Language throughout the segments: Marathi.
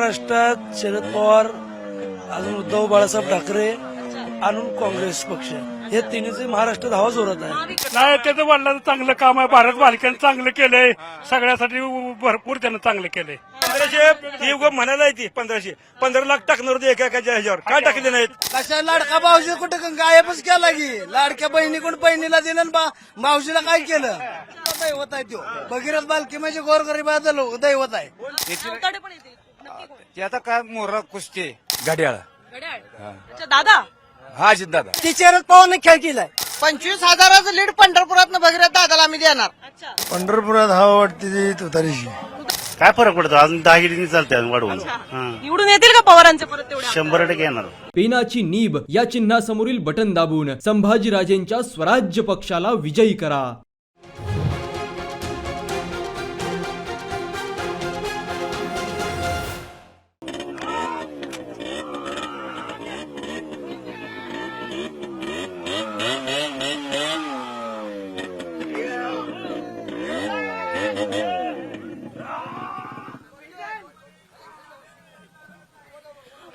महाराष्ट्रात शरद पवार, अजून उद्धव बाळासाहेब ठाकरे, आणून काँग्रेस पक्ष, हे तिन्हीचे महाराष्ट्रात हवा जोरात आहे. नाही त्याचं वडिलांचं चांगलं काम आहे. भारत बालिकांनी चांगलं केलंय. सगळ्यासाठी भरपूर त्यानं चांगलं केलंय. 1500 म्हणायला येते 15 लाख टाकणार होते एका ह्याच्यावर काय टाकले नाहीत. कशा लाडका भाऊजी कुठं गायबच केला की लाडक्या बहिणीकडून बहिणीला दिलं भाऊजीला काय केलं. दैवत आहे तो भगीरथ बालकी म्हणजे गोरगरीबाचं दैवत आहे. ते आता काय मोरा कुस्ती घड्याळ दादा हा दादा ती शरद पवारने खेळ केलाय. 25,000चं लीड पंढरपुरात भगीरथ दादाला आम्ही देणार. पंढरपुरात हवा वाटते तुतारीशी. काय फरक पडतो अजून 10 गिरी चालते वाढवून निवडून येतील का पवारांचे परत तेवढे? 100% येणार. पेनाची नीब या चिन्हासमोरील बटन दाबून संभाजीराजेंच्या स्वराज्य पक्षाला विजयी करा.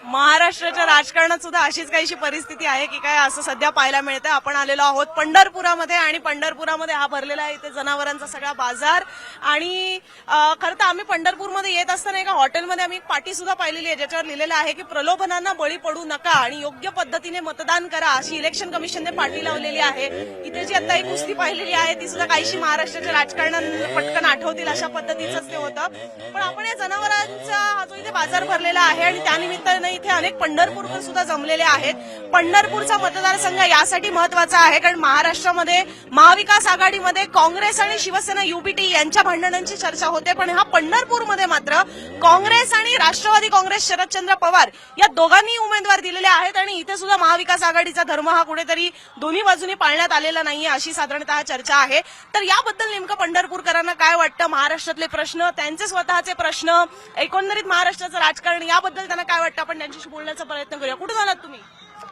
महाराष्ट्राच्या राजकारणात सुद्धा अशीच काहीशी परिस्थिती आहे की काय असं सध्या पाहायला मिळतंय. आपण आलेलो आहोत पंढरपुरामध्ये आणि पंढरपुरामध्ये हा भरलेला आहे इथे जनावरांचा सगळा बाजार. आणि खरं तर आम्ही पंढरपूरमध्ये येत असताना एका हॉटेलमध्ये आम्ही एक पाटी सुद्धा पाहिलेली आहे ज्याच्यावर लिहिलेलं आहे की प्रलोभनांना बळी पडू नका आणि योग्य पद्धतीने मतदान करा अशी इलेक्शन कमिशनने पाटी लावलेली आहे. इथे जी आता एक कुस्ती पाहिलेली आहे ती सुद्धा काहीशी महाराष्ट्राच्या राजकारणात पटकन आठवतील अशा पद्धतीचंच ते होतं. पण आपण या जनावरांचा हा जो इथे बाजार भरलेला आहे आणि त्यानिमित्ताने इथे अनेक पंढरपूरकर सुद्धा जमलेले आहेत. पंढरपूरचा मतदारसंघ यासाठी महत्वाचा आहे कारण महाराष्ट्रामध्ये महाविकास आघाडीमध्ये काँग्रेस आणि शिवसेना युबीटी यांच्या भांडणांची चर्चा होते. पण हा पंढरपूरमध्ये मात्र काँग्रेस आणि राष्ट्रवादी काँग्रेस शरदचंद्र पवार या दोघांनी उमेदवार दिलेले आहेत आणि इथे सुद्धा महाविकास आघाडीचा धर्म हा कुठेतरी दोन्ही बाजूनी पाळण्यात आलेला नाहीये अशी साधारणतः चर्चा आहे. तर याबद्दल नेमकं पंढरपूरकरांना काय वाटतं, महाराष्ट्रातले प्रश्न, त्यांचे स्वतःचे प्रश्न, एकंदरीत महाराष्ट्राचं राजकारण याबद्दल त्यांना काय वाटतं आपण त्यांच्याशी बोलण्याचा प्रयत्न करूया. कुठून आलात तुम्ही?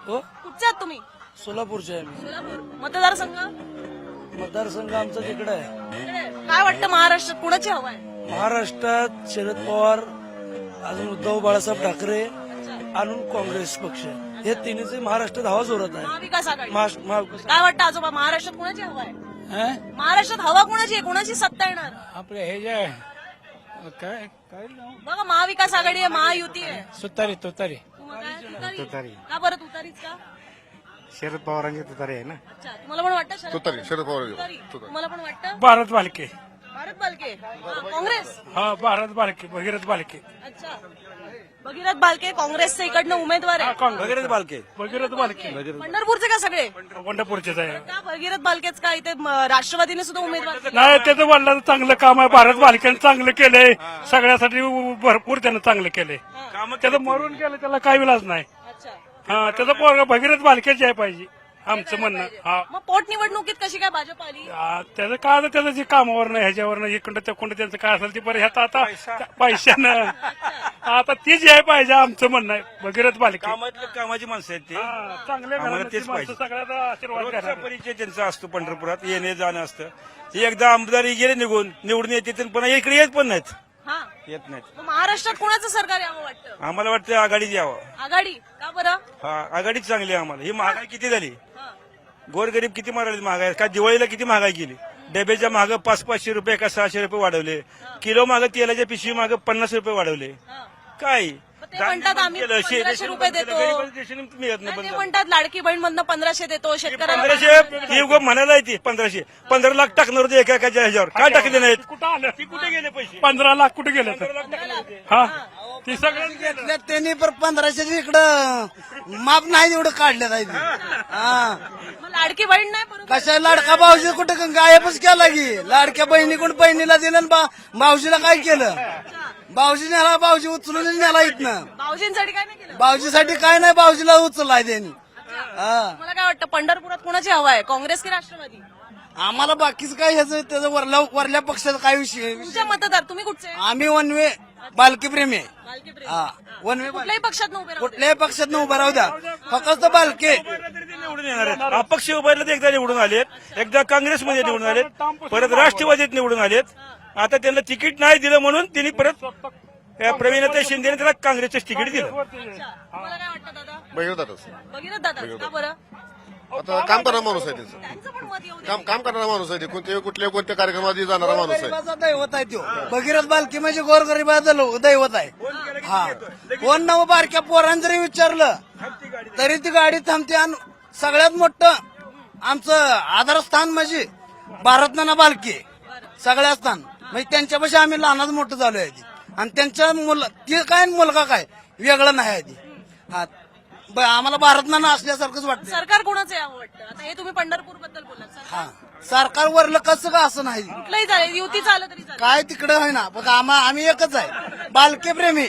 कुठचे आहात तुम्ही? सोलापूरचे आहे मी. सोलापूर. मतदारसंघ आमचा तिकडे आहे. काय वाटतं महाराष्ट्रात कुणाची हवा आहे? महाराष्ट्रात शरद पवार, अजून उद्धव बाळासाहेब ठाकरे, आणून काँग्रेस पक्ष, हे तिन्हीचे महाराष्ट्रात हवा जोरात आहे. महाविकास आघाडी. महाविकास काय वाटतं आजोबा महाराष्ट्रात कुणाची हवा आहे? महाराष्ट्रात हवा कुणाची आहे, कुणाची सत्ता येणार? आपले हे जे काय बघा महाविकास आघाडी आहे, महायुती आहे. तुतारी तुतारी. का बरं तुतारीच का? शरद पवारांची तुतारी आहे ना. अच्छा तुम्हाला पण वाटतं शरद पवार? तुतारी. तुम्हाला पण वाटतं? भारत बालके. भारत बालके. काँग्रेस. हा भारत बालके भगीरथ बालके. अच्छा भगीरथ बालके काँग्रेसचे इकडनं उमेदवार आहे. भगीरथ बालके पंढरपूरचे का सगळे? पंढरपूरचेच आहे. का भगीरथ बालकेच का इथे राष्ट्रवादीने सुद्धा उमेदवार दिले? नाही त्याचं वडिलांचं चांगलं काम आहे. भारत बालिकांनी चांगलं केलंय. सगळ्यासाठी भरपूर त्यानं चांगलं केलंय. त्याचं मरून गेलं त्याला काही विलाज नाही. अच्छा हा त्याचा पोरगा भगीरथ बालकेच आहे पाहिजे आमचं म्हणणं. हा मग पोटनिवडणुकीत कशी काय भाजप आली? त्याचं काय आता त्याचं जे कामावर नाही ह्याच्यावर इकडं त्याकडं त्यांचं काय असेल ते बरं ह्याचा आता पैशानं आता ती जी आहे पाहिजे आमचं म्हणणं आहे. भगीरथ बालिका कामाची माणसं आहेत ते चांगले आम्हाला तेच पाहिजे. सगळ्याचा आशीर्वाद रोजचा घेणार. परिचय त्यांचा असतो पंढरपुरात येणे जाणं असतं. ते एकदा आमदारी गेले निवडून येते तर पुन्हा इकडे येत पण नाहीत. हा येत नाहीत. मग महाराष्ट्रात कुणाचं सरकार यावं वाटतं? आम्हाला वाटतं आघाडीच यावं. आघाडी का बरं? हा आघाडीच चांगली आहे आम्हाला. ही महागाई किती झाली, हा. गोरगरीब किती मारायला महागाई. काय दिवाळीला किती महागाई केली. डब्याच्या मागं 500-500 रुपये का 600 रुपये वाढवले. किलो मागं तेलाच्या पिशवी मागं 50 रुपये वाढवले. हा. काय ते म्हणतात आम्ही 1500 रुपये देतो. मिळत नाही. ते म्हणतात लाडकी बहीण मधनं 1500 देतो शेतकऱ्यांना. 1500 ही उगं म्हणायला येते 15 लाख टाकणार होते एका ह्याच्यावर काय टाकले नाहीत. कुठं आलं? ती कुठे गेले पैसे? 15 लाख कुठे गेले तर? हा ती सगळ्यांनी घेतल्यात त्यांनी पर 1500 इकडं माप नाही एवढं काढलं नाही. हा मग लाडकी बहीण नाही बरोबर. कशा लाडका भाऊजी कुठं गायबच केला की लाडक्या बहिणीकडून बहिणीला दिलं भाऊजीला काय केलं. भाऊजी नेला, भाऊजी उचलून नेला इथनं. भाऊजींसाठी काय नाही केलं? भाऊजीसाठी काय नाही, भाऊजीला उचललाय त्यांनी. हा मला काय वाटतं पंढरपुरात कुणाची हवा आहे, काँग्रेस की राष्ट्रवादी? आम्हाला बाकीचं काय ह्याचं त्याचं वरल्या पक्षाचा काय विषय. तुमच्या मतदार तुम्ही कुठचे? आम्ही वनवे बालकी प्रेमी आहे. बालकी प्रेमी. हा वनवे कुठल्याही पक्षात न उभे राहू दे. कुठल्याही पक्षात न उभं राहू द्या, फक्त बालके. निवडून येणार आहेत. अपक्ष उभारले तर एकदा निवडून आलेत, एकदा काँग्रेसमध्ये निवडून आलेत, परत राष्ट्रवादीत निवडून आलेत. आता त्यांना तिकीट नाही दिलं म्हणून त्यांनी परत प्रवीण शिंदेने त्याला काँग्रेसचं तिकीट दिलं. तुम्हाला काय वाटतं दादा? भगीरथच भगीरथ दादा का बरं? आता काम करणारा माणूस आहे त्याचं त्यांचं पण मत येऊ दे. काम करणारा माणूस आहे ते कोणत्या कार्यक्रमात जाणारा माणूस आहे. गोरगरिबाचा दैवत आहे तो भगीरथ बालकी म्हणजे गोरगरिबाचं दैवत आहे. हा कोण नव बारक्या पोरांनी जरी विचारलं तरी ती गाडी थांबते. आणि सगळ्यात मोठं आमचं आधारस्थान म्हणजे भारतनाना बालकी सगळ्या स्थान म्हणजे त्यांच्यापाशी आम्ही लहानाच मोठं झालो आहे ती. आणि त्यांच्या ती काय मुलगा काय वेगळं नाही आहे ती. हा आम्हाला भारतनाना असल्यासारखंच वाटतं. सरकार कोणाचं यावं वाटतं? आता हे तुम्ही पंढरपूर बद्दल बोललात. सरकार हा सरकार वरलं कसं का असं नाही कुठलंही चालेल, युती चाललं तरी चालेल. काय तिकडे आहे ना बघा आम्ही एकच आहे बालके प्रेमी.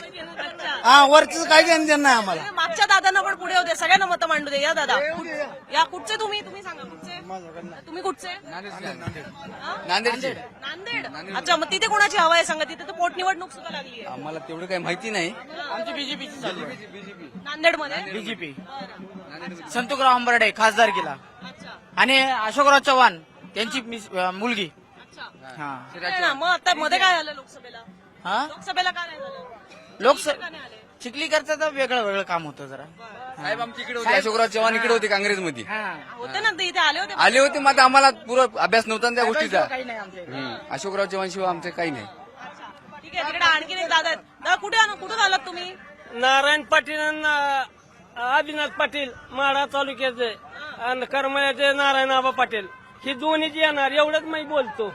हा वरच काय घेणं देणं नाही आम्हाला. मागच्या दादांना पण पुढे होते, सगळ्यांना मतं मांडू दे. या दादा या कुठचे तुम्ही सांगा कुठचे तुम्ही कुठचे? हा? नांदेड. अच्छा मग तिथे कोणाची हवा आहे सांगा. तिथे तर पोटनिवडणूक सुद्धा लागली आहे. आम्हाला तेवढं काही माहिती नाही. नांदेडमध्ये बीजेपी संतोषराव अंबर्डे खासदार केला आणि अशोकराव चव्हाण त्यांची मुलगी. हा नाही ना, मग आता मध्ये काय झालं लोकसभेला? हा लोकसभेला काय नाही झालं? लोकसभा चिखलीकरचं तर वेगळं काम होतं जरा. साहेब आमच्या इकडे होते, अशोकराव चव्हाण इकडे होते काँग्रेसमध्ये. होते ना ते इथे आले होते. आले होते मग आता आम्हाला पुरं अभ्यास नव्हता ना त्या गोष्टीचा. काही नाही आमच्या अशोकराव चव्हाण शिवाय आमचं काही नाही. ठीक आहे, तिकडे आणखीन एक दादा आहेत. दादा कुठून आलात तुम्ही? नारायण पाटील आणि अविनाश पाटील माढा तालुक्याचे आणि करमळ्याचे नारायण आबा पाटील ही दोन्हीच येणार एवढंच मी बोलतो.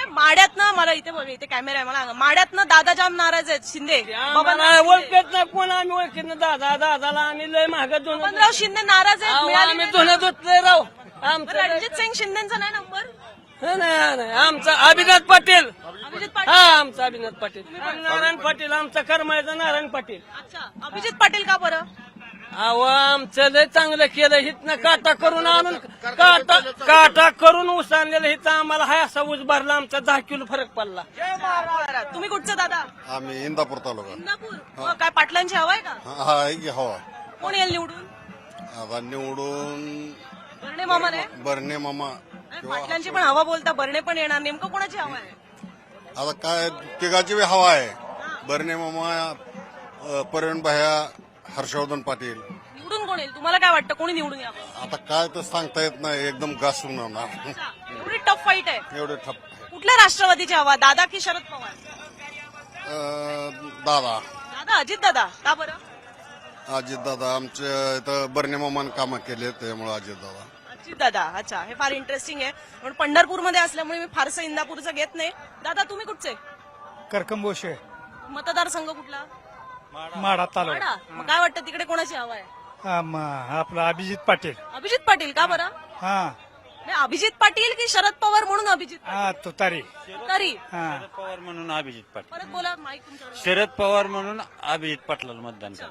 माड्यातनं मला इथे कॅमेरा आहे मला माड्यातनं दादा जाम नाराज आहेत शिंदे. आम्हाला ओळखत नाही कोण आम्ही ओळखत नाही. दादाला आम्ही लय महाग दोन बबनराव शिंदे नाराज आहेत. मिळाली आम्ही नाही. धुणं धुतलंय राव आमचं रणजित सिंग शिंदेचा नाही नंबर. नाही आमचा अभिनाथ पाटील. अभिजित पाटील. हा आमचा अभिनाथ पाटील. नारायण पाटील आमचा करमळ्याचा नारायण पाटील. अच्छा अभिजित पाटील का बरं? अहो आमचं लय चांगलं केलं हिथनं काटा करून आणून काटा करून ऊस आणलेलं हिथं आम्हाला हा असा ऊस भरला आमचा 10 किलो फरक पडला. तुम्ही कुठचं दादा? आम्ही इंदापूर तालुका. इंदापूर. मग काय पाटलांची हवा आहे का? हा आहे की हवा. कोण येईल निवडून? आता निवडून बर्णे मामा नाही? बर्णे मामा. पाटलांची पण हवा बोलता बर्णे पण येणार. नेमकं कोणाची हवा आहे? आता काय तिघाची बी हवा आहे. बर्णे मामा, प्रवीण भाया, हर्षवर्धन पाटील. निवडून कोण येईल? तुम्हाला काय वाटतं कोणी निवडून यावं? आता काय तर सांगता येत नाही. एकदम घासून होणार. एवढी टफ फाईट आहे. एवढे ठप. कुठल्या राष्ट्रवादीची हवा? दादा की शरद पवार? दादा दादा अजित दादा का बरं? अजित दादा आमच्या इथं बर्णे मामान कामं केले त्यामुळे अजित दादा. अजित दादा. अच्छा हे फार इंटरेस्टिंग आहे. पण पंढरपूरमध्ये असल्यामुळे मी फारसं इंदापूरचं घेत नाही. दादा तुम्ही कुठचे? करकंबोशे मतदारसंघ कुठला? माढा तालुका. माढा. मग काय वाटतं तिकडे कोणाची हवा आहे? आपला अभिजित पाटील. अभिजित पाटील का बरं? हा नाही, अभिजित पाटील की शरद पवार म्हणून अभिजित हा तुतारी. तरी हा पवार म्हणून अभिजित पाटील. परत बोला माईक तुमच्याकडे. शरद पवार म्हणून अभिजित पाटलाला मतदान करा.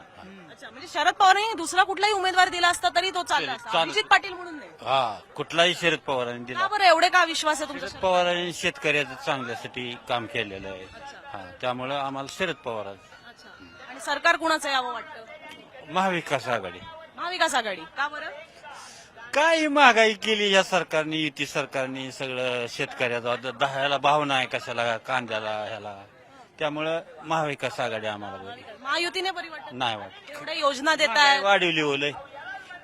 अच्छा म्हणजे शरद पवारांनी दुसरा कुठलाही उमेदवार दिला असता तरी तो चालला असता. अभिजित पाटील म्हणून नाही. हा कुठलाही शरद पवारांनी दिला. का बरं एवढे का विश्वास आहे तुमचा? शरद पवारांनी शेतकऱ्याचं चांगल्यासाठी काम केलेलं आहे. हा त्यामुळे आम्हाला शरद पवार. अच्छा आणि सरकार कुणाचं यावं वाटतं? महाविकास आघाडी. महाविकास आघाडी का बरं? काय महागाई केली या सरकारने युती सरकारने सगळं शेतकऱ्याचा ह्याला भाव नाही कशाला कांद्याला ह्याला त्यामुळं महाविकास आघाडी आम्हाला बोलली. महायुतीने बरी वाटत नाही वाटत. एवढ्या योजना देत आहे. वाढवली ओलय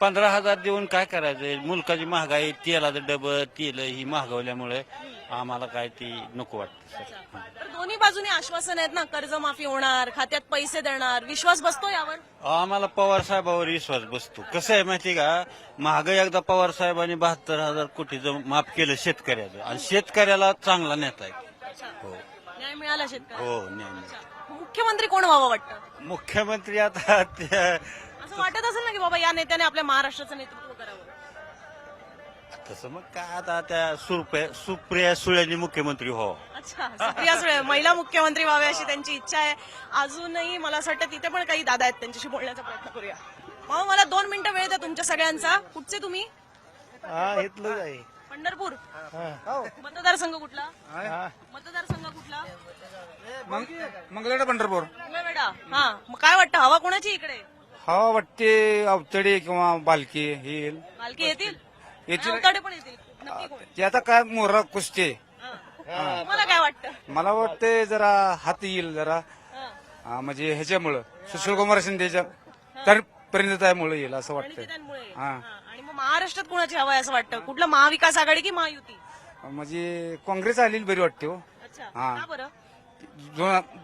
15,000 देऊन काय करायचं. मुलकाची महागाई तेलाचं डबं तेल ही महागवल्यामुळे आम्हाला काय ती नको वाटतं. तर दोन्ही बाजूने आश्वासन आहेत ना कर्जमाफी होणार खात्यात पैसे देणार. विश्वास बसतो यावर? आम्हाला पवार साहेबावर विश्वास बसतो. कसं आहे माहिती का महागाई एकदा पवार साहेबांनी 72,000 कोटीचं माफ केलं शेतकऱ्याचं आणि शेतकऱ्याला चांगला नेता आहे. हो न्याय मिळाला शेतकऱ्याला. हो नाही मुख्यमंत्री कोण व्हावं वाटतं? मुख्यमंत्री आता असं वाटत असेल ना की बाबा या नेत्याने आपल्या महाराष्ट्राचं नेतृत्व करावं. तसं मग काय आता त्या सुप्रिया सुळेंनी मुख्यमंत्री हो. अच्छा सुप्रिया सुळे महिला मुख्यमंत्री व्हावे अशी त्यांची इच्छा आहे. अजूनही मला असं वाटतं तिथे पण काही दादा आहेत त्यांच्याशी बोलण्याचा प्रयत्न करूया. मग मला 2 मिनिटं वेळ द्या तुमच्या सगळ्यांचा. कुठचे तुम्ही? इथलंच आहे. पंढरपूर. मतदारसंघ कुठला? मतदारसंघ कुठला? मंगळवेढा पंढरपूर. मंगळवेढा. हा मग काय वाटतं हवा कोणाची इकडे? हवा वाटते अवतडे किंवा बालकी येईल. पालखी येतील? येतील. अवताडे पण येतील. नक्की कोण? ते आता काय मोरा कुस्ते. तुम्हाला काय वाटतं? मला वाटते जरा हात येईल जरा म्हणजे ह्याच्यामुळं सुशीलकुमार शिंदेच्या तर परिणतामुळे येईल असं वाटतं. प्रणितीतांमुळे. हा. आणि मग महाराष्ट्रात कुणाची हवा आहे असं वाटतं? कुठलं महाविकास आघाडी की महायुती? म्हणजे काँग्रेस आलेली बरी वाटते हो. अच्छा, हा. का बरं?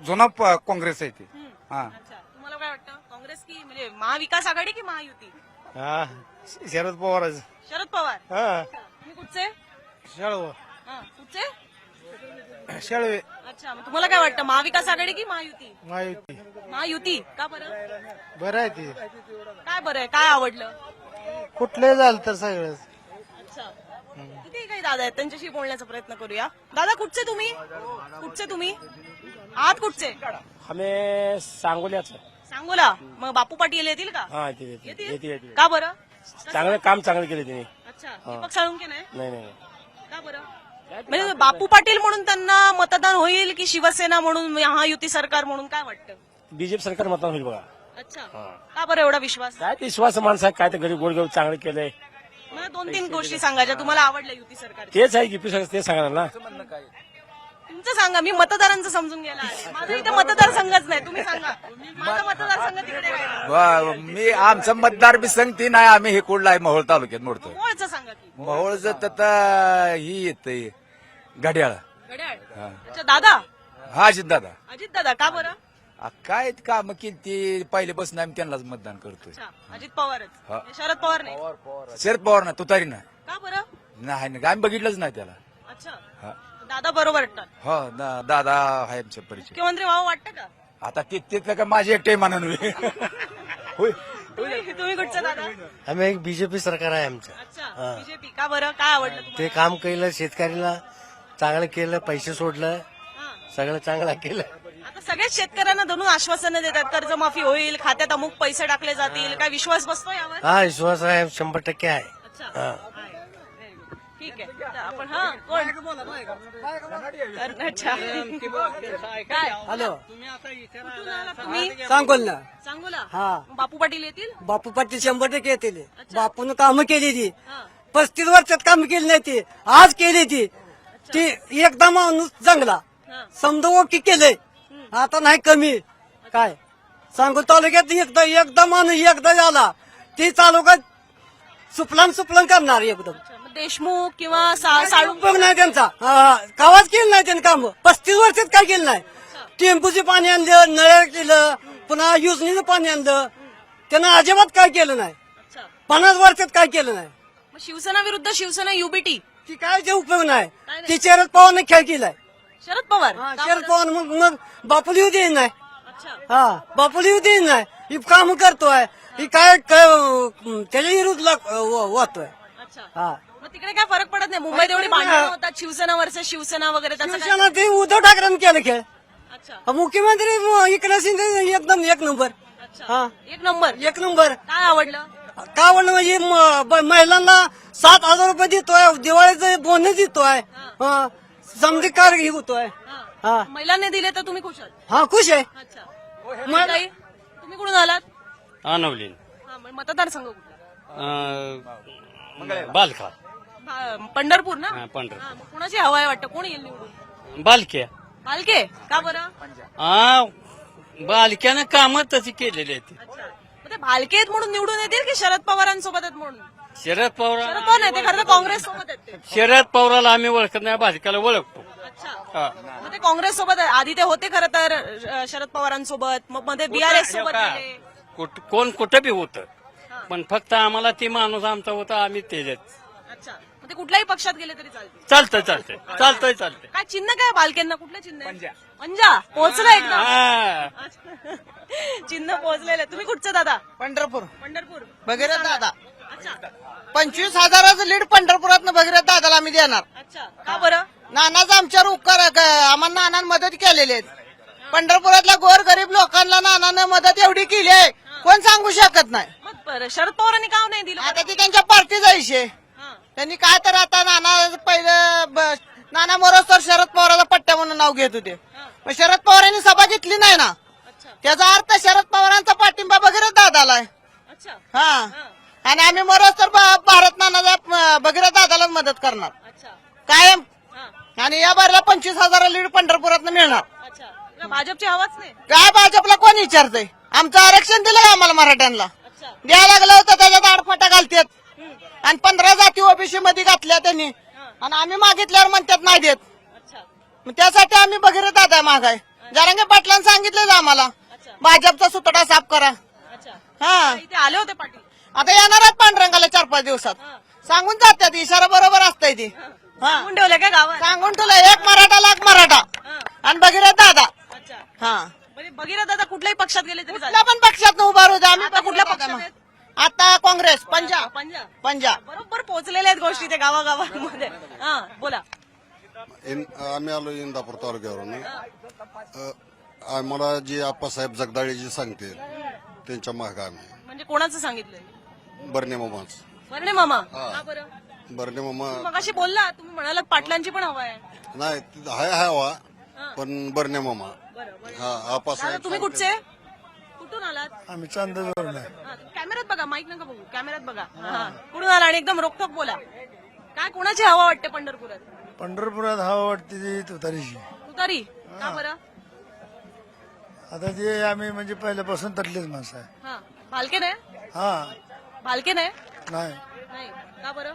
जुना काँग्रेस आहे ते. हा. अच्छा, तुम्हाला काय वाटतं? काँग्रेस की म्हणजे महाविकास आघाडी की महायुती? शरद पवार शरद पवार. तुम्ही कुठचे? हा, कुठचे? शाळवे अच्छा, मग तुम्हाला काय वाटतं? महाविकास आघाडी की महायुती? माहिती महायुती का बरं? बरं आहे ते काय बरं आहे? काय आवडलं? कुठलंही झालं तर सगळं. अच्छा, किती काही दादा आहेत, त्यांच्याशी बोलण्याचा प्रयत्न करूया. दादा कुठचे तुम्ही? कुठचे तुम्ही? आहात कुठचे? आम्ही सांगोल्याच सांगोला. मग बापू पाटील येतील का? हा येतील. का बरं? चांगलं काम चांगलं केलं त्यांनी. अच्छा, दीपक साळुंके नाही? नाही का बरं? म्हणजे बापू पाटील म्हणून त्यांना मतदान होईल की शिवसेना म्हणून महायुती सरकार म्हणून काय वाटतं? बीजेपी सरकार मतदान होईल बघा. अच्छा, का बरं एवढा विश्वास? काय ते विश्वास माणसं आहे, काय तर गरीब गोरगरीब चांगलं केलंय. मला 2-3 गोष्टी सांगायच्या तुम्हाला आवडल्या युती सरकार. तेच आहे की ते सांगणार ना. तुमचं सांगा, मी मतदारांचं समजून घ्यायला आले. माझं इथे मतदारसंघच नाही, तुम्ही सांगा. माझा मतदारसंघ तिकडे काय? मी आमचं मतदार बी संगती नाही. आम्ही हे कुठला आहे मोहोळ तालुक्यात मोडतो. मोहोळचं सांगा की. मोहोळचं तर ही येत घड्याळ. घड्याळ. अच्छा, दादा हा अजित दादा. अजित दादा का बरं? काय काम केली ती पहिल्यापासून आम्ही त्यांनाच मतदान करतोय. अच्छा, अजित पवारच. हा. शरद पवार नाही शरद पवार ना तुतारी ना का बरं? नाही आम्ही बघितलंच नाही त्याला. अच्छा, हा. दादा बरोबर वाटतात. हो दादा आहे आमच्या परिचय. मुख्यमंत्री व्हावं वाटतं का? आता तिथलं का माझी एकटे म्हणून होय. तुम्ही कुठचं दादा? आम्ही एक बीजेपी सरकार आहे आमचं. अच्छा, बीजेपी का बरं? काय आवडलं तुम्हाला? ते काम केलं, शेतकऱ्याला चांगलं केलं, पैसे सोडलं, हा. सगळं चांगलं केलं. आता सगळ्याच शेतकऱ्यांना धरून आश्वासनं देतात, कर्जमाफी होईल, खात्यात अमुक पैसे टाकले जातील. काय विश्वास बसतो यावर? हा विश्वास आहे 100% आहे. अच्छा, हा. आहे. Very good. ठीक आहे, तर आपण हा कोण अच्छा काय हॅलो, कुठून आला तुम्ही? सांगोल ना. सांगोला. हा. मग बापू पाटील येतील? बापू पाटील 100% येतील. अच्छा. बापून कामं केली ती हा. 35 वर्षात काम केली नाही ती, आज केली ती. ती एकदा माणूस चांगला हा. समजा ओके केलंय, आता नाही कमी. काय सांगू तालुक्यात एकदा माणूस एकदा झाला ती तालुका सुपलान करणार एकदम. अच्छा, मग देशमुख किंवा साळू उपयोग नाही त्यांचा. कावाच केलं नाही त्यांनी काम. 35 वर्षात काय केलं नाही. टेम्पूचे पाणी आणलं, नळ्या केलं, पुन्हा योजनेचं पाणी आणलं. त्यांना अजिबात काय केलं नाही. अच्छा, 50 वर्षात काय केलं नाही. मग शिवसेना विरुद्ध शिवसेना युबीटी. ती काय ते उपयोग नाही. नाही. ती शरद पवारने खेळ केलाय. शरद पवार हा, का शरद बरं? पवार मग बापूला येऊ देईन नाही. अच्छा, हा, बापूला येऊ देईन नाही. ही काम करतोय, ही काय त्याच्या विरुद्ध वाहतोय. अच्छा. हा, मग तिकडे काय फरक पडत नाही? मुंबईत एवढी भांडणं होतात, शिवसेना वर्सेस शिवसेना वगैरे, त्याचं काय? शिवसेना ते उद्धव ठाकरेंनी केलं खेळ. अच्छा, मुख्यमंत्री एकनाथ शिंदे एकदम एक नंबर. अच्छा. हा, एक नंबर. एक नंबर. काय आवडलं? का म्हणलं म्हणजे महिलांना 7,000 रुपये देतोय, दिवाळीचं बोनस देतोय, समधी कार हे होतोय. हा. हा, महिलांनी दिले तर तुम्ही खुश आहात? हा, खुश आहे. अच्छा. ताई, तुम्ही कुठून आलात? आणवलीन हा, मग मतदारसंघ कुठला? बालका पंढरपूर ना? पंढरपूर. हा, मग कुणाची हवा आहे वाटतं? कोण येईल निवडून? बालक्या भालके का बरं? बालक्यानं कामं तशी केलेली आहेत. अच्छा, मग ते भालके आहेत म्हणून निवडून येतील की शरद पवारांसोबत आहेत म्हणून? शरद पवार शरद पवार नाही, ते खरं तर काँग्रेस सोबत आहेत ते. शरद पवाराला आम्ही ओळखत नाही, बालक्याला ओळखतो. अच्छा, मग ते काँग्रेस सोबत आहे. आधी ते होते खरं तर शरद पवारांसोबत, मग मध्ये बीआरएस सोबत गेले. कोण कुठं बी होतं, पण फक्त आम्हाला ते माणूस आमचा होता, आम्ही तेच. अच्छा, मग ते कुठल्याही पक्षात गेले तरी चालते? चालतंय. काय चिन्ह काय बालकेंना? कुठलं चिन्ह आहे? पंजा. पोहोचलं एकदम. हा. अच्छा. चिन्ह पोहोचलेलं. तुम्ही कुठचं दादा? पंढरपूर पंढरपूर. भगीरथ दादा. अच्छा, 25,000चं लीड पंढरपुरात भगीरथ दादाला आम्ही देणार. अच्छा. का बरं? नानाचा आमच्यावर उपकार आम्हाला नानानं मदत केलेली आहे. पंढरपुरातल्या गोरगरीब लोकांना नानानं मदत एवढी केली आहे, कोण सांगू शकत नाही. मग बरं, शरद पवारांनी का नाही दिलं? आता ती त्यांच्या पार्टीचा विषय. हा. त्यांनी काय तर आता नाना मोरोज तर शरद पवाराचा पट्ट्या म्हणून नाव घेत होते. मग शरद पवारांनी सभा घेतली नाही ना, अच्छा. त्याचा अर्थ शरद पवारांचा पाठिंबा भगीरथ दादाला आहे. अच्छा. हा, हा. आणि आम्ही मोरोज तर भारत नानाचा भगीरथ दादालाच मदत करणार अच्छा. कायम. हा. आणि या बारीला 25,000 लीड पंढरपुरात मिळणार. अच्छा. भाजपची हवाच नाही. काय भाजपला कोण विचारतंय? आमचं आरक्षण दिलं का आम्हाला मराठ्यांना? द्यायला लागलं होतं त्याच्यात आडफाटा घालतात आणि 15 जाती ओबीसी मध्ये घातल्या त्यांनी आणि आम्ही मागितल्यावर म्हणतात नाही देत. मग त्यासाठी आम्ही भगीरथ दादा मागाय जरांगे पाटलांनी सांगितलं आम्हाला भाजपचा सुतडा साफ करा. हा इथे आले होते पाटील. आता येणार आहेत पांडुरंगाला 4-5 दिवसात सांगून जातात. इशारा बरोबर असतंय ती. सांगून ठेवलं काय गावात? सांगून ठेवलं एक मराठा लाख मराठा आणि भगीरथ दादा. हा म्हणजे भगीरथ दादा कुठल्याही पक्षात गेले तरी कुठल्या पण पक्षात उभा होते आम्ही. आता कुठल्या भगीरथ पक्षात दादा. आहेत? आता काँग्रेस पंजाब पंजाब. पंजाब. बरोबर पोहोचलेल्या आहेत गोष्टी ते गावागावांमध्ये. हा बोला. आम्ही आलो इंदापूर तालुक्यावरून. आम्हाला जी आप्पासाहेब जगदाळे जी सांगते त्यांच्या मागे आम्ही म्हणजे कोणाचं सांगितलंय? बर्ने मामाच. बरणे मामा. का बरं? बर्ने मामा मग अशी बोलला तुम्ही म्हणालात पाटलांची पण हवा आहे. नाही हाय हवा पण बर्ने मामा. हा दादा आप्पासाहेब तुम्ही कुठचे? कुठून आलात? आम्ही चांदवरून आहे. हा, कॅमेऱ्यात बघा, माईक नका बघू, कॅमेऱ्यात बघा. हा, कुठून आला आणि एकदम रोखोक बोला. काय कोणाची हवा वाटते पंढरपुरात? पंढरपुरात हवा वाटते ती तुतारीची. तुतारी. का बरं? आता ते आम्ही म्हणजे पहिल्यापासून तटलीच माणसं आहे. हा, भालके नाही? हा भालके नाही? नाही नाही. का बरं?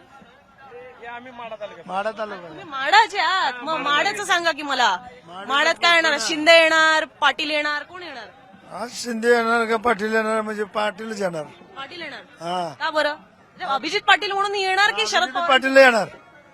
माडा तालुका तुम्ही माडाचे आहात, मग माड्याचं सांगा की मला. माड्यात काय येणार? शिंदे येणार, पाटील येणार, कोण येणार? आज शिंदे येणार का पाटील येणार? म्हणजे पाटीलच येणार. पाटील येणार. हा का बरं? म्हणजे अभिजित पाटील म्हणून येणार की शरद पवार? पाटील येणार.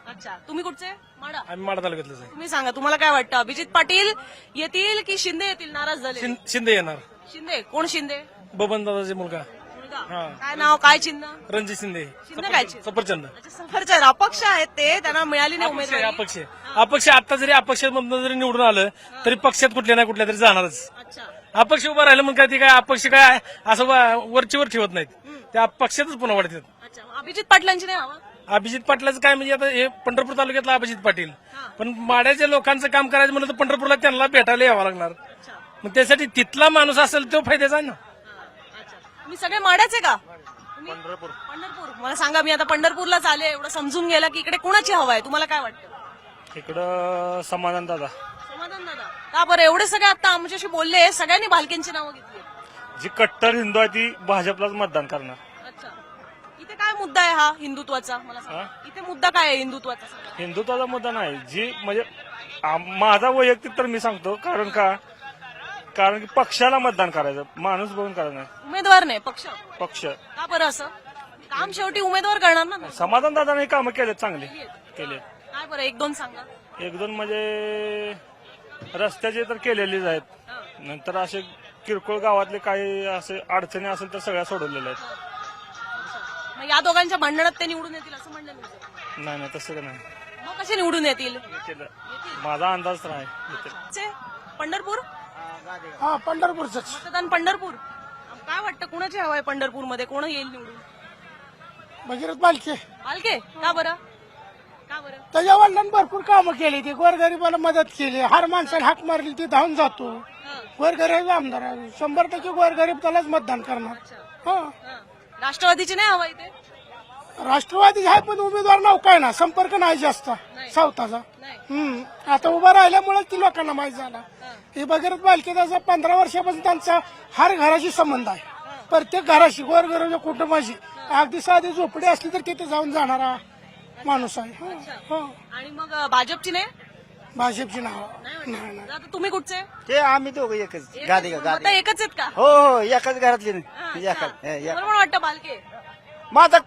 अच्छा, तुम्ही कुठचे? माडा. आम्ही माडा तालुक्यातलं तुम्ही सांगा, तुम्हाला काय वाटतं? अभिजित पाटील येतील की शिंदे येतील? नाराज झाले. शिंदे येणार. शिंदे. कोण शिंदे? बबन दादाचे मुलगा मुलगा. काय नाव, काय चिन्ह? रणजित शिंदे. शिंदे काय चिन्ह? सफरचंद. अच्छा, सफरचंद. अपक्ष आहेत ते, त्यांना मिळाली नाही उमेदवारी. अपक्ष आता जरी अपक्षमधून जरी निवडून आलं तरी पक्षात कुठल्या ना कुठल्या तरी जाणारच. अच्छा. अपक्ष उभं राहिलं मग काय ते काय अपक्ष काय असं वरचीवर ठेवत नाहीत, त्या पक्षातच पुन्हा वाढतात. अच्छा, अभिजित पाटलांची नाही हवा? अभिजित पाटलाचं काय म्हणजे आता हे पंढरपूर तालुक्यातला अभिजित पाटील, पण माड्याच्या लोकांचं काम करायचं म्हणलं तर पंढरपूरला त्यांना भेटायला यावं लागणार. मग त्यासाठी तिथला माणूस असेल तो फायद्याचा आहे ना. तुम्ही सगळे माड्याचे का? पंढरपूर. मला सांगा, मी आता पंढरपूरलाच आले, एवढं समजून गेला की इकडे कोणाची हवा आहे? तुम्हाला काय वाटतं? इकडं समाधान दादा. समाधान दादा. का बरं? एवढे सगळे आता आमच्याशी बोलले, सगळ्यांनी भालकेंची नावं घेतली. जी कट्टर हिंदू आहे ती भाजपलाच मतदान करणार. अच्छा, इथे काय मुद्दा आहे हा हिंदुत्वाचा? मला सांगा, इथे मुद्दा काय आहे हिंदुत्वाचा? हिंदुत्वाचा मुद्दा नाही, जी म्हणजे माझा वैयक्तिक तर मी सांगतो, कारण की पक्षाला मतदान करायचं, माणूस बघून करायचं नाही. उमेदवार नाही, पक्ष. पक्ष. का बरं असं? काम शेवटी उमेदवार करणार ना. समाधान दादाने कामं केले, चांगले केले. काय बरं, 1-2 सांगा. 1-2 म्हणजे रस्त्याचे तर केलेलेच आहेत, नंतर असे किरकोळ गावातले काही असे अडचणी असेल तर सगळ्या सोडवलेल्या आहेत. मग या दोघांच्या भांडणात ते निवडून येतील असं म्हणलं नाही? नाही तसं का नाही. मग कसे निवडून येतील? माझा अंदाज तर आहे. पंढरपूर. हा पंढरपूरच. मतदान पंढरपूर. काय वाटतं कुणाची हवा आहे पंढरपूरमध्ये? कोण येईल निवडून? भगीरथ बालके. बालके. का बरं? का बरं? त्याच्या वडिलांनी भरपूर कामं केली. ती गोरगरिबाला मदत केली. हर माणसाला हाक मारली ती धावून जातो. गोरगरीब आमदार आहे. 100% गोरगरीब त्यालाच मतदान करणार. राष्ट्रवादीची नाही हवा इथे? राष्ट्रवादी आहे पण उमेदवार नाव काय ना, संपर्क नाही जास्त सावताचा. आता उभा राहिल्यामुळे ती लोकांना माहीत झाला. हे भगीरथ बालके त्याचा 15 वर्षापासून त्यांचा हर घराशी संबंध आहे. प्रत्येक घराशी, गोरगरीबाच्या कुटुंबाशी. अगदी साधी झोपडी असली तर तिथे जाऊन जाणारा माणूस आहे. आणि मग भाजपची नाही? भाजपची नाव नाही. आता तुम्ही कुठचे? ते आम्ही दोघं एकच गादी आता एकच आहेत का? हो एकाच घरातली. मला पण वाटतं बालके. मग आता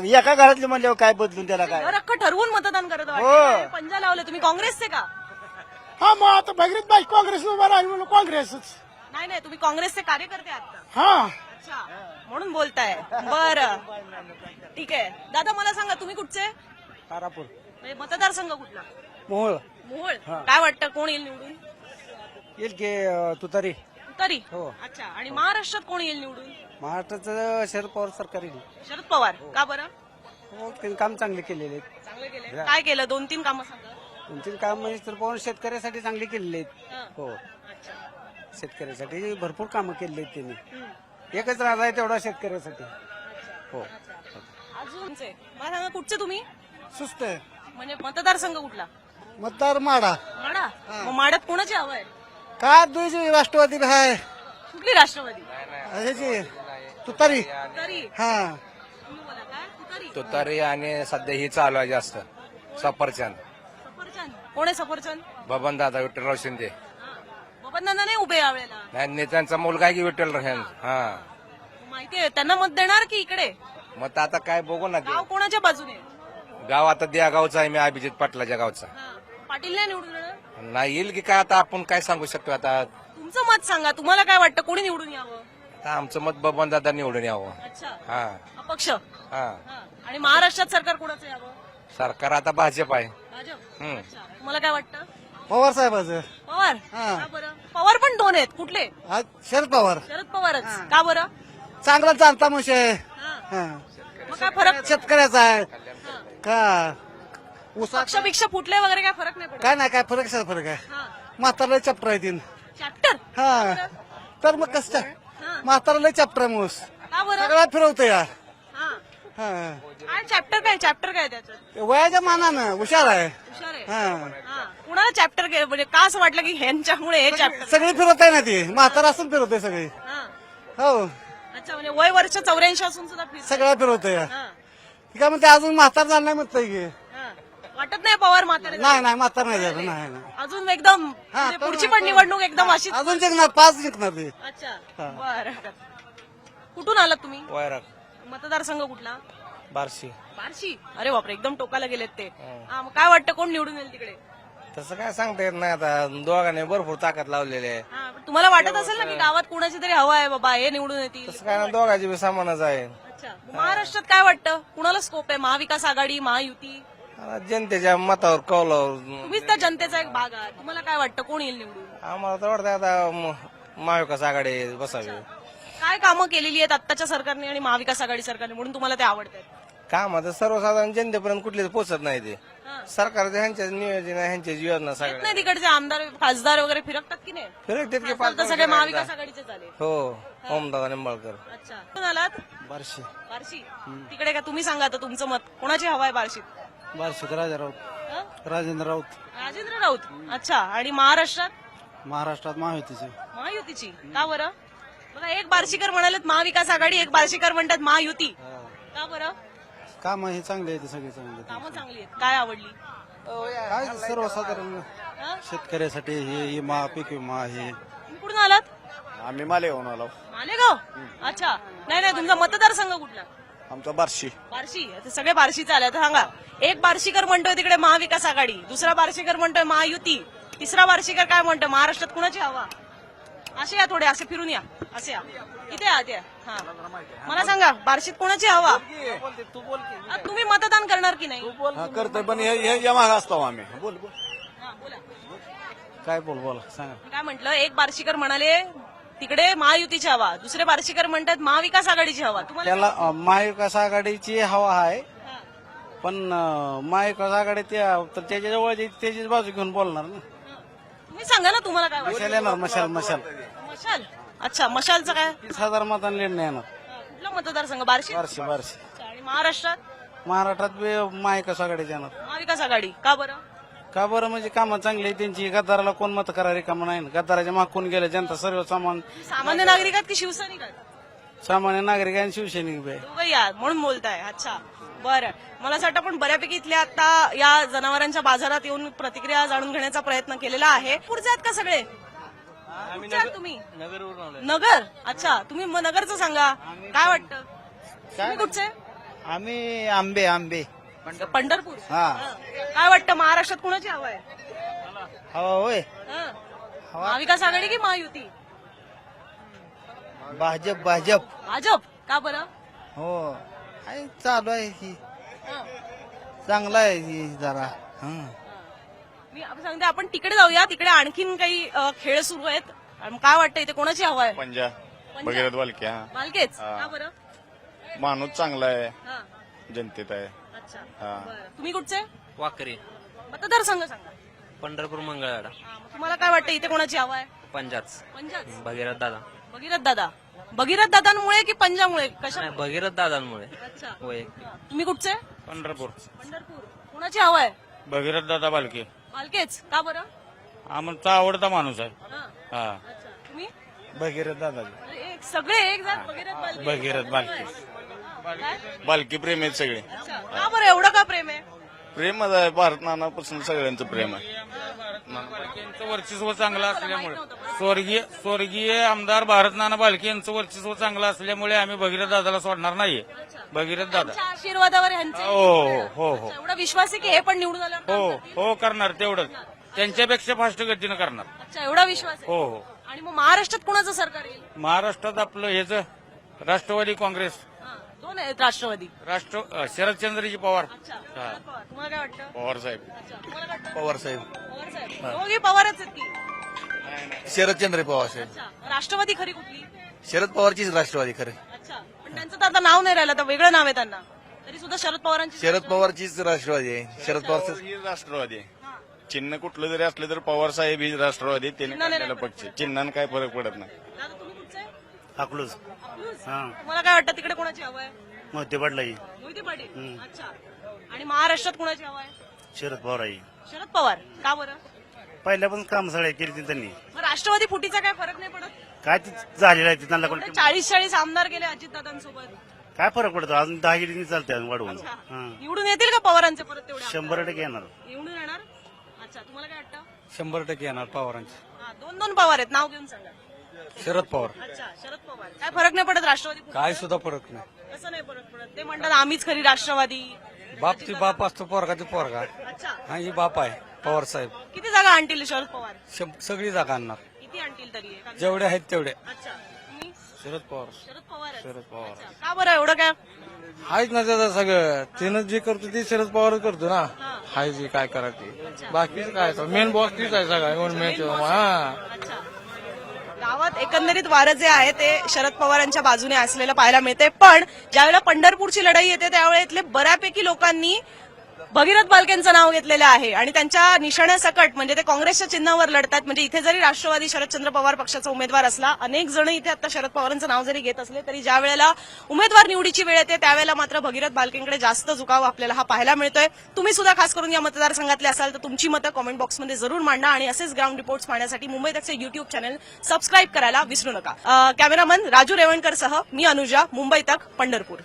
एका घरातली म्हणल्यावर काय बदलून त्याला काय? घर अख्खं ठरवून मतदान करत वाटतं. पंजा लावले. तुम्ही काँग्रेसचे का? हा मग आता भगीरथ बाई काँग्रेस उभा राहिली म्हणून काँग्रेसच. नाही, तुम्ही काँग्रेसचे कार्यकर्ते आहात. हा अच्छा, म्हणून बोलताय. बरं, ठीक आहे. दादा मला सांगा, तुम्ही कुठचे? तारापूर. म्हणजे मतदारसंघ कुठला? मोहोळ. मोहोळ. काय वाटतं कोण येईल निवडून? येईल की तुतारी. तुतारी. अच्छा, आणि महाराष्ट्रात कोण येईल निवडून? महाराष्ट्राचं शरद पवार सरकार येईल. शरद पवार. का बरं? त्यांनी काम चांगले केलेले आहेत. चांगले केले. काय केलं? 2-3 कामं सांगा. 2-3 काम म्हणजे तर पवार शेतकऱ्यासाठी चांगले केलेले आहेत. हो, अच्छा. शेतकऱ्यासाठी भरपूर कामं केलेली आहेत त्यांनी. एकच राजा आहे तेवढा शेतकऱ्यासाठी. हो. अजून मला सांगा, कुठचे तुम्ही? सुस्त आहे. म्हणजे मतदारसंघ कुठला? मतदार माडा. माडा. मग माड्यात कोणाची हवा आहे? काय दुसरी राष्ट्रवादी आहे कुठली राष्ट्रवादी? ह्याची तुतारी तरी हा तुम्ही बोला काय? तुतारी? तुतारी आणि सध्या ही चालू आहे जास्त सफरचंद सफरचंद. कोण आहे सफरचंद? बबन दादा विठ्ठलराव शिंदे बबनदादा नाही उभे यावेळेला. नाही त्यांचा मुलगा आहे की विठ्ठलराव हा माहिती आहे त्यांना मत देणार की इकडे? मग आता काय बघू ना गाव कोणाच्या बाजूने? गाव आता द्या गावचा आहे मी अभिजित पाटलाच्या गावचा पाटील नाही निवडून येणार? नाही येईल की काय आता आपण काय सांगू शकतो आता तुमचं मत सांगा, तुम्हाला काय वाटतं कोणी निवडून यावं? आता आमचं मत बबन दादा निवडून यावं अच्छा, हा अपक्ष. हा आणि महाराष्ट्रात सरकार कोणाचं यावं? सरकार आता भाजप आहे भाजप. हम्म. अच्छा, तुम्हाला काय वाटतं? पवार साहेबाचं पवार. का बरं? पवार पण दोन आहेत, कुठले? आज शरद पवार शरद पवारच. का बरं? चांगला चालता मशे मग काय फरक? शेतकऱ्याचा आहे का पक्षपेक्षा फुटले वगैरे काय फरक नाही पडत? काय नाही काय फरक आहे म्हातारा चॅप्टर आहे तीन चॅप्टर. हा तर मग कसं म्हातारा चॅप्टर मूस का बरं? सगळ्यात फिरवतो या हा. हा काय चॅप्टर काय त्याच्यात? वयाच्या मानानं हुशार आहे हुशार आहे. हा हा. कुणाला चॅप्टर म्हणजे का असं वाटलं की ह्यांच्यामुळे हे चॅप्टर? सगळी फिरवत आहे ना ती म्हातारा असून फिरवते सगळी हो अच्छा, म्हणजे वय वर्ष 84 असून सुद्धा फिरतात. सगळ्या फिरवते या हा. काय म्हणते अजून म्हातार झालं नाही म्हणतंय की हा. वाटत नाही पवार म्हातारे? नाही म्हातार नाही झालं नाही अजून एकदम म्हणजे पुढची पण निवडणूक एकदम अशी. अजून जिंकणार 5 जिंकणार ते अच्छा, बरं. कुठून आलात तुम्ही? वैराग मतदारसंघ कुठला? बार्शी बार्शी. अरे बापरे, एकदम टोकाला गेलेत ते. हा, मग काय वाटतं कोण निवडून येईल तिकडे? तसं काय सांगता येत नाही आता दोघांनी भरपूर ताकद लावलेली आहे हा, पण तुम्हाला वाटत असेल ना की गावात कुणाची तरी हवा आहे बाबा, हे निवडून येतील? तसं काय ना दोघांची बी सामानच आहे अच्छा, मग महाराष्ट्रात काय वाटतं कुणाला स्कोप आहे? महाविकास आघाडी, महायुती? आता जनतेच्या मतावर कौलावर तुम्हीच त्या जनतेचा एक भाग आहात, तुम्हाला काय वाटतं कोण येईल निवडून? आम्हाला तर वाटतं आता महाविकास आघाडी बसावी काय कामं केलेली आहेत आत्ताच्या सरकारने आणि महाविकास आघाडी सरकारने म्हणून तुम्हाला ते आवडतात? काम आता सर्वसाधारण जनतेपर्यंत कुठलीच पोहोचत नाही ते सरकारचे ह्यांच्या नियोजन ह्यांच्या योजना येत सगळ्या नाही तिकडचे आमदार खासदार वगैरे फिरकतात की नाही? फिरकतात की खासदार तर सगळे महाविकास आघाडीचे झाले. हो ओमदादा निंबाळकर अच्छा, कुठून आलात? बार्शी बार्शी. तिकडे का तुम्ही सांगा आता तुमचं मत कोणाची हवा आहे बार्शीत? बार्शीत राजा राऊत हं? राजेंद्र राऊत राजेंद्र राऊत. अच्छा, आणि महाराष्ट्रात? महाराष्ट्रात महायुतीचे महायुतीची. का बरं? बघा, एक बार्शीकर म्हणालेत महाविकास आघाडी, एक बार्शीकर म्हणतात महायुती. का बरं? काम हे चांगले आहेत सगळे चांगले कामं चांगली आहेत. काय आवडली? काय सर्वसाधारण हं? शेतकऱ्यासाठी हे विमा पीक विमा हे तुम्ही कुठून आलात? आम्ही मालेगावून आलो मालेगाव. अच्छा, नाही तुमचा मतदारसंघ कुठला? आमचा बार्शी बार्शी. आता सगळे बार्शीचे आले. आता सांगा, एक बार्शीकर म्हणतोय तिकडे महाविकास आघाडी, दुसरा बार्शीकर म्हणतोय महायुती, तिसरा बार्शीकर काय म्हणतोय महाराष्ट्रात कुणाची हवा? असे या थोडे, असे फिरून या, असे या, इथे या, इथे या. हा, मला सांगा बार्शीत कोणाची हवा? आ, तुम्ही मतदान करणार की नाही? करतोय पण या माग असतो आम्ही बोल हा, बोला. काय बोला सांगा काय म्हटलं, एक बार्शीकर म्हणाले तिकडे महायुतीची हवा, दुसरे बार्शीकर म्हणतात महाविकास आघाडीची हवा. तुम्हाला त्याला महाविकास आघाडीची हवा आहे हा. पण महाविकास आघाडी तर त्याच्या जवळ त्याचीच बाजू घेऊन बोलणार ना तुम्ही सांगा ना तुम्हाला काय वाटतं? मशाल येणार मशाल मशाल. अच्छा, मशालचं काय? 30,000 मतांनी निर्णय येणार हा, कुठला मतदारसंघ? बार्शी. बार्शी अच्छा, आणि महाराष्ट्रात? महाराष्ट्रात बी महाविकास आघाडीच येणार महाविकास आघाडी. का बरं? का बरं म्हणजे कामं चांगली आहे त्यांची गद्दाराला कोण मत करा रिकामं नाही गद्दाराच्या माग कोण गेलं जनता सामान्य नागरिक आहेत की शिवसैनिक आहेत? सामान्य नागरिक आणि शिवसैनिक बी आहे. दोघंही या म्हणून बोलताय. अच्छा, बरं. मला असं वाटतं आपण बऱ्यापैकी इथल्या आता या जनावरांच्या बाजारात येऊन प्रतिक्रिया जाणून घेण्याचा प्रयत्न केलेला आहे. पुढचे आहेत का सगळे? कुठचे आहात तुम्ही? नगर. अच्छा, तुम्ही नगरचं सांगा, काय वाटतं? तुम्ही कुठचे? आम्ही आंबे पंढरपूर. हा. काय वाटतं महाराष्ट्रात कुणाची हवा आहे? हवा होय हं. महाविकास आघाडी की महायुती? भाजप भाजप. का बरं? हो चालू आहे ही हं. चांगला आहे ही जरा मी सांगते आपण तिकडे जाऊया, तिकडे आणखीन काही खेळ सुरू आहेत. आणि काय वाटतं इथे कोणाची हवा आहे? पंजा पंजाब. भगीरथ बालक्या मालकेच. का बरं? माणूस चांगला आहे हा. जनतेत आहे अच्छा, हा. बरं. तुम्ही कुठचे? वाकरी मतदारसंघ सांगा. पंढरपूर मंगळवाडा हा, मग तुम्हाला काय वाटतं इथे कोणाची हवा आहे? पंजाच पंजाब. भगीरथ दादा भगीरथ दादा. भगीरथ दादांमुळे की पंजामुळे? कशा? नाही भगीरथ दादांमुळे अच्छा. होय तुम्ही कुठचे? पंढरपूर पंढरपूर. कोणाची हवा आहे? भगीरथ दादा बालके मालकेच. का बरं? आमचा आवडता माणूस आहे. हा अच्छा तुम्ही भगीरथ दादा सगळे एक जण भगीरथ बालकी काय? बालकी प्रेम आहेत सगळे. अच्छा. का बरं एवढं का प्रेम आहे? प्रेमच आहे भारत नानापासून सगळ्यांचं प्रेम आहे. यांचं वर्चस्व चांगलं असल्यामुळे स्वर्गीय आमदार भारत नाना बालके यांचं वर्चस्व चांगलं असल्यामुळे आम्ही भगीरथ दादाला सोडणार नाहीये. भगीरथ दादा त्यांच्या आशीर्वादावर ह्यांचे हो एवढा विश्वास आहे की हे पण निवडून आल्यावर काम करतील? हो करणार तेवढंच. त्यांच्यापेक्षा फास्ट गतीनं करणार. अच्छा एवढा विश्वास आहे. हो. आणि मग महाराष्ट्रात कोणाचं सरकार येईल? महाराष्ट्रात आपलं हेच राष्ट्रवादी काँग्रेस दोन आहेत राष्ट्रवादी. शरदचंद्रजी पवार. अच्छा शरद पवार. तुम्हाला काय वाटतं? पवार साहेब अच्छा तुम्हाला काय वाटतं? पवार साहेब पवार साहेब. दोघे पवारच आहेत की? शरदचंद्र पवार साहेब. अच्छा राष्ट्रवादी खरी कुठली? शरद पवारचीच राष्ट्रवादी खरे. अच्छा पण त्यांचं तर आता नाव नाही राहिलं, तर वेगळं नाव आहे त्यांना. तरी सुद्धा शरद पवारांची शरद पवारचीच राष्ट्रवादी आहे. शरद पवार ही राष्ट्रवादी आहे. चिन्ह कुठलं जरी असलं तर पवार साहेब ही राष्ट्रवादी त्याने काढलेला पक्ष. चिन्हानं काय फरक पडत नाही. दादा तुम्ही कुठचे आहे? अकलूज अकलूज? तुम्हाला काय वाटतं तिकडे कोणाची हवं आहे? मोहिते पाटलाही मोहिते पाटील. अच्छा आणि महाराष्ट्रात कोणाची हवं आहे? शरद पवार आई शरद पवार. का बरं? पहिल्यापासून काम सगळे केली त्यांनी मग राष्ट्रवादी फुटीचा काय फरक नाही पडत? काय ते झालेलं आहे त्यांना कोण 40 आमदार गेले अजितदादांसोबत. काय फरक पडतो अजून 10 गिरी चालते अजून वाढवून. निवडून येतील का पवारांचे परत तेवढे? 100% येणार. निवडून येणार. अच्छा तुम्हाला काय वाटतं? 100% येणार पवारांचे. दोन पवार आहेत, नाव घेऊन सांगा. शरद पवार. अच्छा शरद पवार. काय फरक नाही पडत राष्ट्रवादी फुटीचा? काय सुद्धा फरक नाही. कसं नाही फरक पडत? ते म्हणतात आम्हीच खरी राष्ट्रवादी. बाप ती बाप असतो पोरगा ते पोरगा. अच्छा हा ही बाप आहे पवार साहेब. किती जागा आणतील शरद पवार? सगळी जागा आणणार किती आणतील तरी? जेवढे आहेत तेवढे. अच्छा तुम्ही? शरद पवार. शरद पवार आहेत. शरद पवार. अच्छा. का बरं एवढं काय? हायच ना त्याचं सगळं. त्यानं जे करतो ते शरद पवारच करतो ना. हाय जे काय करायचे बाकीचं काय मेन बॉस तीच आहे सगळं. हा अच्छा गावात एकंदरीत वारं जे आहे ते शरद पवारांच्या बाजूने असलेलं पाहायला मिळते. पण ज्यावेळेला पंढरपूरची लढाई येते त्यावेळेला इथले बऱ्यापैकी लोकांनी भगीरथ बालकेंचं नाव घेतलेलं आहे आणि त्यांच्या निशाण्यासकट म्हणजे ते काँग्रेसच्या चिन्हावर लढतात. म्हणजे इथे जरी राष्ट्रवादी शरदचंद्र पवार पक्षाचा उमेदवार असला, अनेक जण इथे आता शरद पवारांचं नाव जरी घेत असले तरी ज्या वेळेला उमेदवार निवडीची वेळ येते त्यावेळेला मात्र भगीरथ बालकेंकडे जास्त झुकाव आपल्याला हा पाहायला मिळतोय. तुम्ही सुद्धा खास करून या मतदारसंघातले असाल तर तुमची मतं कमेंट बॉक्समध्ये जरूर मांडा आणि असेच ग्राउंड रिपोर्ट्स पाहण्यासाठी मुंबई तकचे युट्यूब चॅनल सबस्क्राईब करायला विसरू नका. कॅमेरामन राजू रेवणकर सह मी अनुजा, मुंबई तक, पंढरपूर.